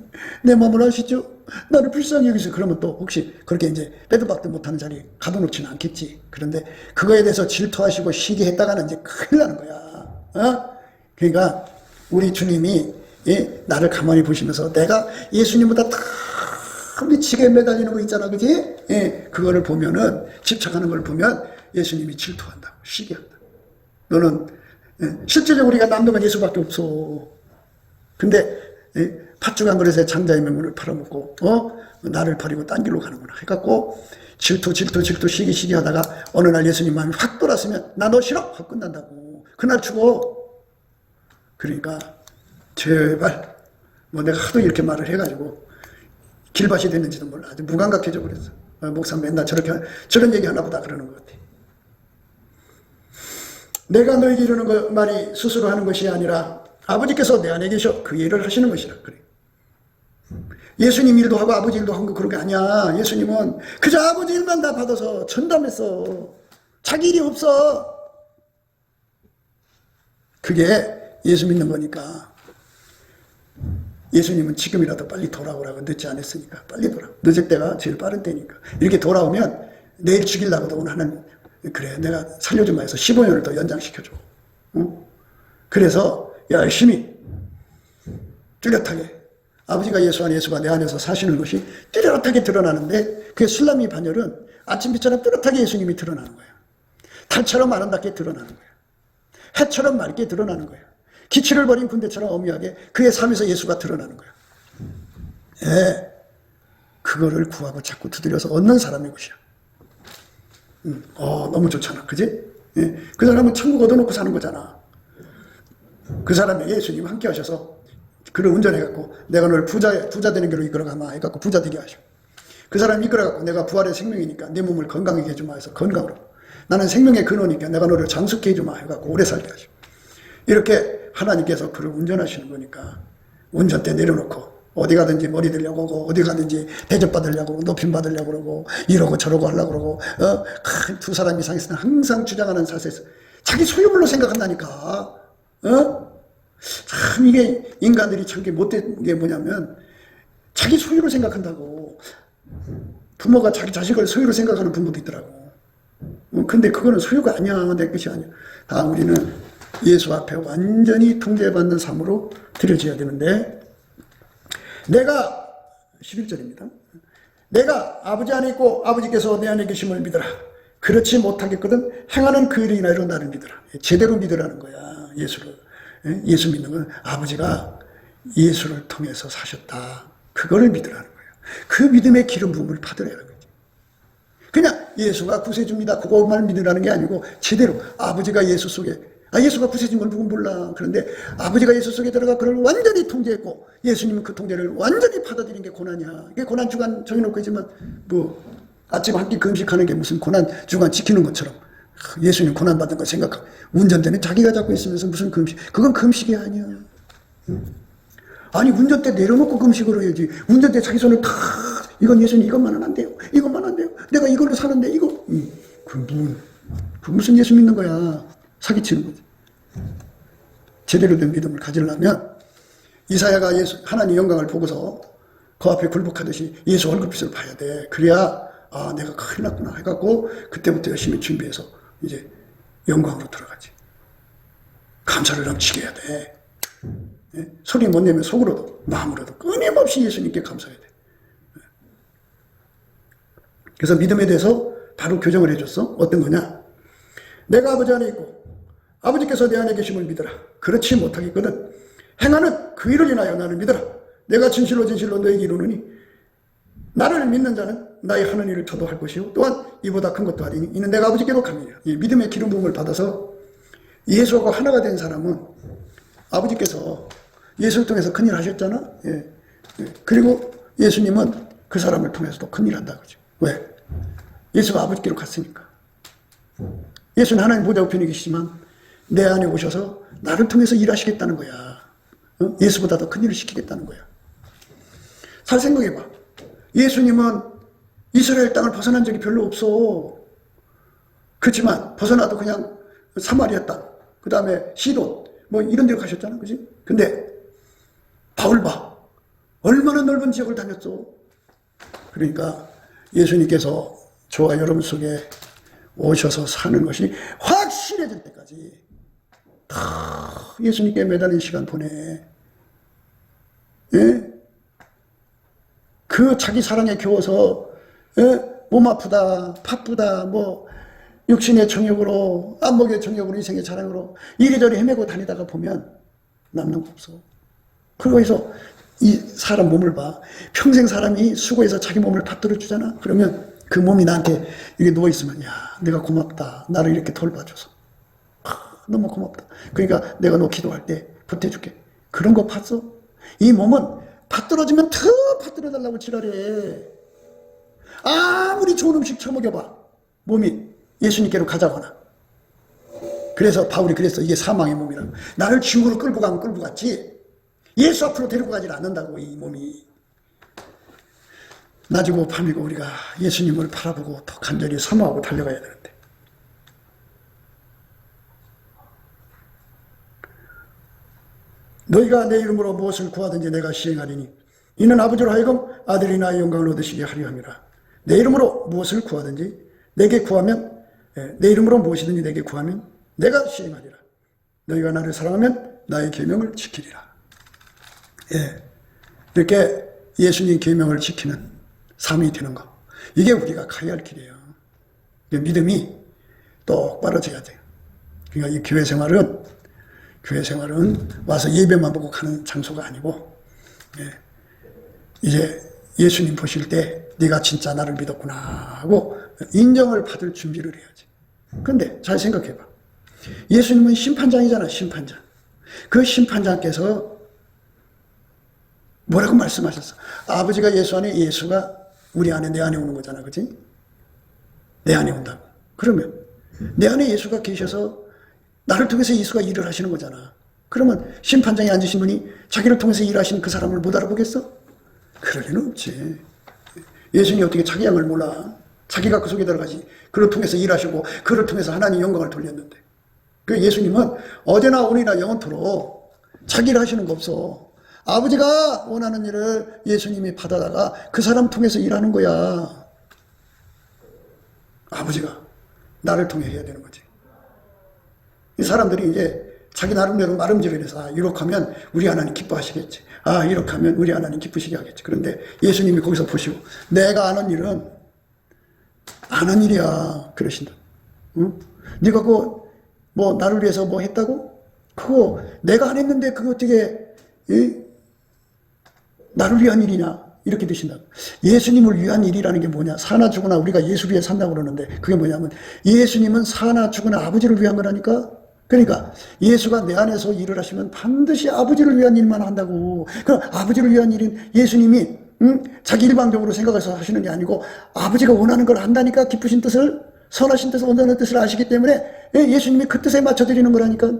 내 마음을 아시죠? 나를 불쌍히 여기서 그러면 또 혹시 그렇게 이제 빼도 박도 못하는 자리에 가둬놓지는 않겠지. 그런데 그거에 대해서 질투하시고 시기했다가는 이제 큰일 나는 거야. 그러니까 우리 주님이 나를 가만히 보시면서 내가 예수님보다 더 미치게 매달리는 거 있잖아. 그지? 그거를 보면은 집착하는 걸 보면 예수님이 질투한다고 시기한다. 너는 실제적으로 우리가 남는 건 예수밖에 없어. 근데 팥죽한 그릇에 장자의 명분을 팔아먹고 나를 버리고 딴 길로 가는구나 해갖고 질투 시기 하다가 어느 날 예수님 마음이 확 돌았으면 나 너 싫어 하고 끝난다고. 그날 죽어. 그러니까 제발 뭐 내가 하도 이렇게 말을 해가지고 길밭이 됐는지도 몰라. 아주 무감각해져 버렸어. 목사 맨날 저런 얘기 하나 보다 그러는 것 같아. 내가 너에게 이르는 말이 스스로 하는 것이 아니라 아버지께서 내 안에 계셔 그 일을 하시는 것이라. 그래. 예수님 일도 하고 아버지 일도 한 거 그런 게 아니야. 예수님은 그저 아버지 일만 다 받아서 전담했어. 자기 일이 없어. 그게 예수 믿는 거니까. 예수님은 지금이라도 빨리 돌아오라고 늦지 않았으니까 빨리 돌아. 늦을 때가 제일 빠른 때니까. 이렇게 돌아오면 내일 죽이려고도 오늘 하나님 그래 내가 살려주마 해서 15년을 더 연장시켜줘. 그래서 열심히 뚜렷하게 아버지가 예수 안에 예수가 내 안에서 사시는 것이 뚜렷하게 드러나는데 그게 술람이 반열은 아침빛처럼 뚜렷하게 예수님이 드러나는 거예요. 달처럼 아름답게 드러나는 거예요. 해처럼 맑게 드러나는 거예요. 기치를 버린 군대처럼 엄미하게 그의 삶에서 예수가 드러나는 거예요. 예, 그거를 구하고 자꾸 두드려서 얻는 사람의 것이야. 너무 좋잖아. 그지? 예, 그 사람은 천국 얻어놓고 사는 거잖아. 그 사람에게 예수님 함께 하셔서 그를 운전해갖고 내가 너를 부자 되는 길로 이끌어가마 해갖고 부자 되게 하셔. 그 사람 이끌어갖고 내가 부활의 생명이니까 네 몸을 건강하게 해주마 해서 건강으로. 나는 생명의 근원이니까 내가 너를 장숙해 해주마 해갖고 오래 살게 하셔. 이렇게 하나님께서 그를 운전하시는 거니까 운전대 내려놓고 어디 가든지 머리 들려고 하고 어디 가든지 대접받으려고 그러고 높임 받으려고 그러고 이러고 저러고 하려고 그러고 두 사람 이상 있으면 항상 주장하는 사세에서 자기 소유물로 생각한다니까. 참 이게 인간들이 참 못된 게 뭐냐면 자기 소유로 생각한다고. 부모가 자기 자식을 소유로 생각하는 부모도 있더라고. 근데 그거는 소유가 아니야. 내 것이 아니야. 다 우리는 예수 앞에 완전히 통제받는 삶으로 드려져야 되는데 내가 11절입니다. 내가 아버지 안에 있고 아버지께서 내 안에 계심을 믿어라. 그렇지 못하겠거든 행하는 그 일이 나로 나를 믿어라. 제대로 믿으라는 거야. 예수를. 예수 믿는 건 아버지가 예수를 통해서 사셨다. 그거를 믿으라는 거예요. 그 믿음의 기름 부음을 받으라는 거지. 그냥 예수가 구세주입니다. 그것만 믿으라는 게 아니고 제대로 아버지가 예수 속에 예수가 구세주인 걸 누군 몰라. 그런데 아버지가 예수 속에 들어가 그를 완전히 통제했고 예수님은 그 통제를 완전히 받아들인 게 고난이야. 이게 고난 주간 정해놓고 있지만 뭐 아침 한 끼 금식하는 게 무슨 고난 주간 지키는 것처럼 예수님 고난 받은 거 생각하고 운전대는 자기가 잡고 있으면서 무슨 금식. 그건 금식이 아니야. 아니 운전대 내려놓고 금식을 해야지. 운전대 자기 손을 탁 이건 예수님 이것만은 안 돼요. 이것만 안 돼요. 내가 이걸로 사는데 이거 그 무슨 예수 믿는 거야. 사기치는 거지. 제대로 된 믿음을 가지려면 이사야가 하나님 영광을 보고서 그 앞에 굴복하듯이 예수 얼굴빛을 봐야 돼. 그래야 내가 큰일 났구나 해갖고 그때부터 열심히 준비해서 이제 영광으로 들어가지. 감사를 넘치게 해야 돼. 예? 소리 못 내면 속으로도 마음으로도 끊임없이 예수님께 감사해야 돼. 그래서 믿음에 대해서 바로 교정을 해줬어. 어떤 거냐? 내가 아버지 안에 있고 아버지께서 내 안에 계심을 믿어라. 그렇지 못하겠거든 행하는 그 일을 인하여 나를 믿어라. 내가 진실로 너에게 이르노니 나를 믿는 자는 나의 하는 일을 저도 할 것이요 또한 이보다 큰 것도 하리니 이는 내가 아버지께로 갑니다. 이 믿음의 기름 부음을 받아서 예수하고 하나가 된 사람은 아버지께서 예수를 통해서 큰일 하셨잖아. 예. 그리고 예수님은 그 사람을 통해서도 큰일 한다 그죠. 왜? 예수가 아버지께로 갔으니까. 예수는 하나님 보좌 우편에 계시지만 내 안에 오셔서 나를 통해서 일하시겠다는 거야. 예수보다 더 큰 일을 시키겠다는 거야. 잘 생각해봐. 예수님은 이스라엘 땅을 벗어난 적이 별로 없어. 그렇지만 벗어나도 그냥 사마리아 땅, 그 다음에 시돈 뭐 이런 데로 가셨잖아. 그지? 근데 바울 봐. 얼마나 넓은 지역을 다녔어. 그러니까 예수님께서 저와 여러분 속에 오셔서 사는 것이 확실해질 때까지 다 예수님께 매달린 시간 보내. 예? 그 자기 사랑에 겨워서 몸 아프다, 바쁘다, 뭐 육신의 정욕으로, 안목의 정욕으로, 이생의 자랑으로 이리저리 헤매고 다니다가 보면 남는 거 없어. 그래서 이 사람 몸을 봐. 평생 사람이 수고해서 자기 몸을 받들어 주잖아. 그러면 그 몸이 나한테 이렇게 누워있으면 야 내가 고맙다. 나를 이렇게 돌봐줘서 너무 고맙다. 그러니까 내가 너 기도할 때 보태줄게. 그런 거 봤어? 이 몸은 받들어주면 더 받들어달라고 지랄해. 아무리 좋은 음식 처먹여봐. 몸이 예수님께로 가자거나. 그래서 바울이 그랬어. 이게 사망의 몸이라고. 나를 지옥으로 끌고 가면 끌고 갔지 예수 앞으로 데리고 가지 않는다고. 이 몸이 낮이고 밤이고 우리가 예수님을 바라보고 더 간절히 사모하고 달려가야 되는데, 너희가 내 이름으로 무엇을 구하든지 내가 시행하리니 이는 아버지로 하여금 아들이 나의 영광을 얻으시게 하려 함이라. 내 이름으로 무엇을 구하든지 내게 구하면, 내 이름으로 무엇이든지 내게 구하면 내가 시행하리라. 너희가 나를 사랑하면 나의 계명을 지키리라. 이렇게 예수님 계명을 지키는 삶이 되는 거, 이게 우리가 가야 할 길이에요. 믿음이 똑바로 져야 돼요. 그러니까 이 교회 생활은 와서 예배만 보고 가는 장소가 아니고, 이제 예수님 보실 때 네가 진짜 나를 믿었구나 하고 인정을 받을 준비를 해야지. 그런데 잘 생각해봐. 예수님은 심판장이잖아. 심판장. 그 심판장께서 뭐라고 말씀하셨어? 아버지가 예수 안에, 예수가 우리 안에, 내 안에 오는 거잖아. 그치? 내 안에 온다고. 그러면 내 안에 예수가 계셔서 나를 통해서 예수가 일을 하시는 거잖아. 그러면 심판장에 앉으신 분이 자기를 통해서 일하시는 그 사람을 못 알아보겠어? 그럴 리는 없지. 예수님이 어떻게 자기 양을 몰라? 자기가 그 속에 들어가지. 그를 통해서 일하시고 그를 통해서 하나님 영광을 돌렸는데, 그 예수님은 어제나 오늘이나 영원토록 자기 일 하시는 거 없어. 아버지가 원하는 일을 예수님이 받아다가 그 사람 통해서 일하는 거야. 아버지가 나를 통해 해야 되는 거지. 이 사람들이 이제 자기 나름대로 마름질을 해서 이렇게 하면 우리 하나님 기뻐하시겠지. 이렇게 하면 우리 하나님 기쁘시게 하겠지. 그런데 예수님이 거기서 보시고 내가 아는 일은 아는 일이야 그러신다. 응? 네가 그거 뭐 나를 위해서 뭐 했다고? 그거 내가 안 했는데 그거 어떻게 나를 위한 일이냐? 이렇게 되신다고. 예수님을 위한 일이라는 게 뭐냐? 사나 죽으나 우리가 예수 위해 산다고 그러는데 그게 뭐냐면 예수님은 사나 죽으나 아버지를 위한 거라니까. 그러니까 예수가 내 안에서 일을 하시면 반드시 아버지를 위한 일만 한다고. 그럼 아버지를 위한 일인 예수님이 자기 일방적으로 생각해서 하시는 게 아니고 아버지가 원하는 걸 한다니까. 기쁘신 뜻을, 선하신 뜻을, 온전한 뜻을 아시기 때문에 예수님이 그 뜻에 맞춰드리는 거라니까.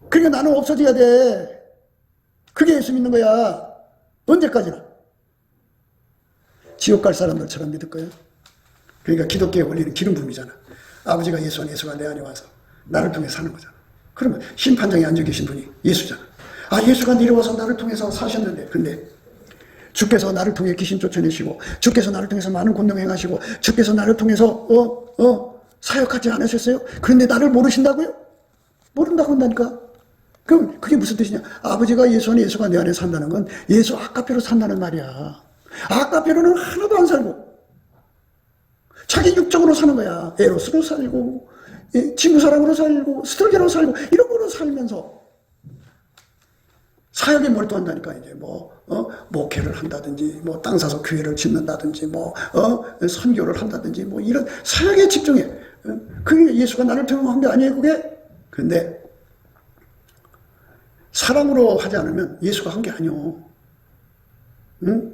그러니까 나는 없어져야 돼. 그게 예수 믿는 거야. 언제까지나. 지옥 갈 사람들처럼 믿을 거예요. 그러니까 기독교의 원리는 기름 부음이잖아. 아버지가 예수 안에, 예수가 내 안에 와서 나를 통해 사는 거잖아. 그러면 심판장에 앉아 계신 분이 예수잖아. 예수가 내려와서 나를 통해서 사셨는데, 근데 주께서 나를 통해 귀신 쫓아내시고 주께서 나를 통해서 많은 권능 행하시고 주께서 나를 통해서 사역하지 않으셨어요? 그런데 나를 모르신다고요? 모른다고 한다니까. 그럼 그게 무슨 뜻이냐? 아버지가 예수 안에, 예수가 내 안에 산다는 건 예수 아까페로 산다는 말이야. 아까페로는 하나도 안 살고 자기 육적으로 사는 거야. 에로스로 살고 친구 사랑으로 살고 스토리로 살고 이런 거로 살면서 사역에 몰두한다니까. 이제 목회를 한다든지 땅 사서 교회를 짓는다든지 선교를 한다든지 이런 사역에 집중해. 그게 예수가 나를 통한 게 아니에요 그게. 근데 사랑으로 하지 않으면 예수가 한 게 아니오. 응?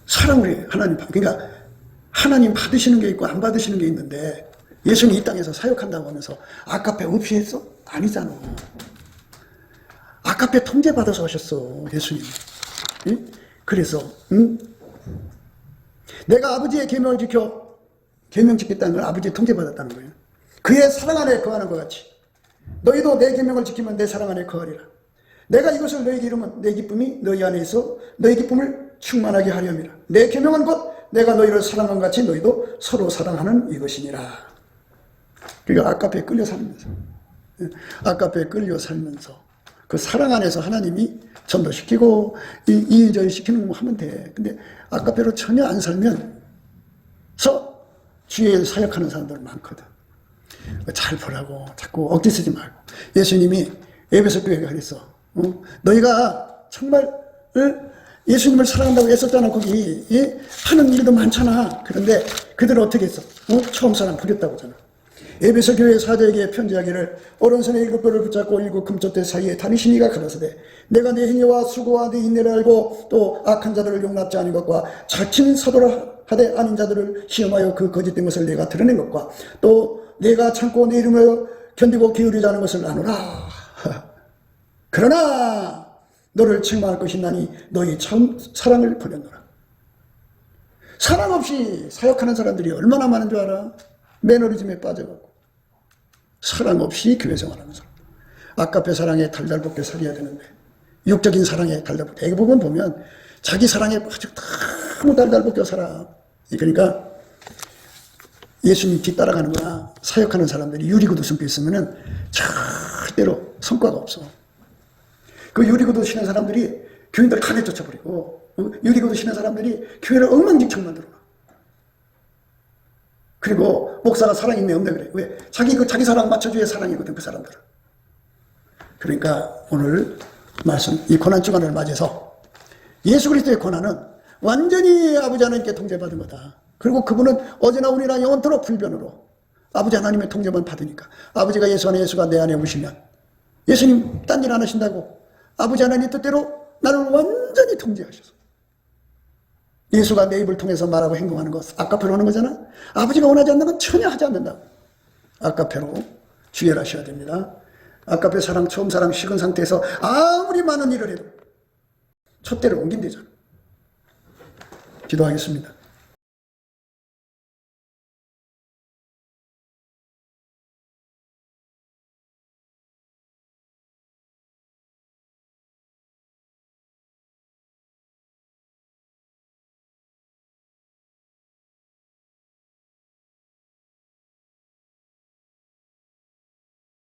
사랑으로 해. 하나님. 그러니까 하나님 받으시는 게 있고 안 받으시는 게 있는데 예수는 이 땅에서 사역한다고 하면서 아까페 없이 했어? 아니잖아. 아까페 통제받아서 하셨어 예수님. 응? 그래서 내가 아버지의 계명을 지켜, 계명 지켰다는 건 아버지의 통제받았다는 거예요. 그의 사랑 안에 거하는 것 같이 너희도 내 계명을 지키면 내 사랑 안에 거하리라. 내가 이것을 너희에게 이루면 내 기쁨이 너희 안에 있어 너희 기쁨을 충만하게 하려 함이라. 내 계명은 곧 내가 너희를 사랑한 같이 너희도 서로 사랑하는 이것이니라. 그러니까 아까페에 끌려 살면서, 아까페에 끌려 살면서 그 사랑 안에서 하나님이 전도시키고 이의저의 시키는 거 하면 돼. 근데 아까페로 전혀 안 살면서 주의 사역하는 사람들 많거든. 잘 보라고 자꾸 억지 쓰지 말고. 예수님이 에베소 교회가 그랬어. 너희가 정말 예수님을 사랑한다고 애썼잖아. 거기 하는 일도 많잖아. 그런데 그들은 어떻게 했어? 처음 사람 버렸다고 하잖아. 에베소 교회 사도에게 편지하기를 오른손에 7뼈를 붙잡고 7 금쪽대 사이에 다니시니가 가라사대 내가 내 행위와 수고와 내 인내를 알고 또 악한 자들을 용납지 않은 것과 자칭 사도를 하되 아닌 자들을 시험하여 그 거짓된 것을 내가 드러낸 것과 또 내가 참고 내 이름을 견디고 게으르지 않은 것을 아노라. 그러나 너를 책망할 것이 나니 너희 참 사랑을 버렸노라. 사랑 없이 사역하는 사람들이 얼마나 많은 줄 알아? 매너리즘에 빠져가고 사랑 없이 교회 생활하는 사람. 아까페 사랑에 달달볶게 살아야 되는데 육적인 사랑에 달달볶게 대부분 보면 자기 사랑에 아주 너무 달달볶게 살아. 그러니까 예수님 뒤따라가는 거나 사역하는 사람들이 유리구두 신고 있으면 절대로 성과가 없어. 그 유리구두 신는 사람들이 교인들 간에 쫓아버리고 유리구두 신는 사람들이 교회를 엉망진창 만들어. 그리고 목사가 사랑 있네 없네 그래. 왜? 자기 사랑 맞춰줘야 사랑이거든 그 사람들은. 그러니까 오늘 말씀 이 고난 주간을 맞이해서 예수 그리스도의 고난은 완전히 아버지 하나님께 통제받은 거다. 그리고 그분은 어제나 오늘이나 영원토록 불변으로 아버지 하나님의 통제만 받으니까 아버지가 예수 안에 예수가 내 안에 오시면 예수님 딴 일 안 하신다고 아버지 하나님 뜻대로 나를 완전히 통제하셔서 예수가 내 입을 통해서 말하고 행동하는 것 아까페로 하는 거잖아. 아버지가 원하지 않는 건 전혀 하지 않는다고. 아까페로 주의하셔야 됩니다. 아까페 사랑 처음 사랑 식은 상태에서 아무리 많은 일을 해도 촛대를 옮긴대잖아. 기도하겠습니다.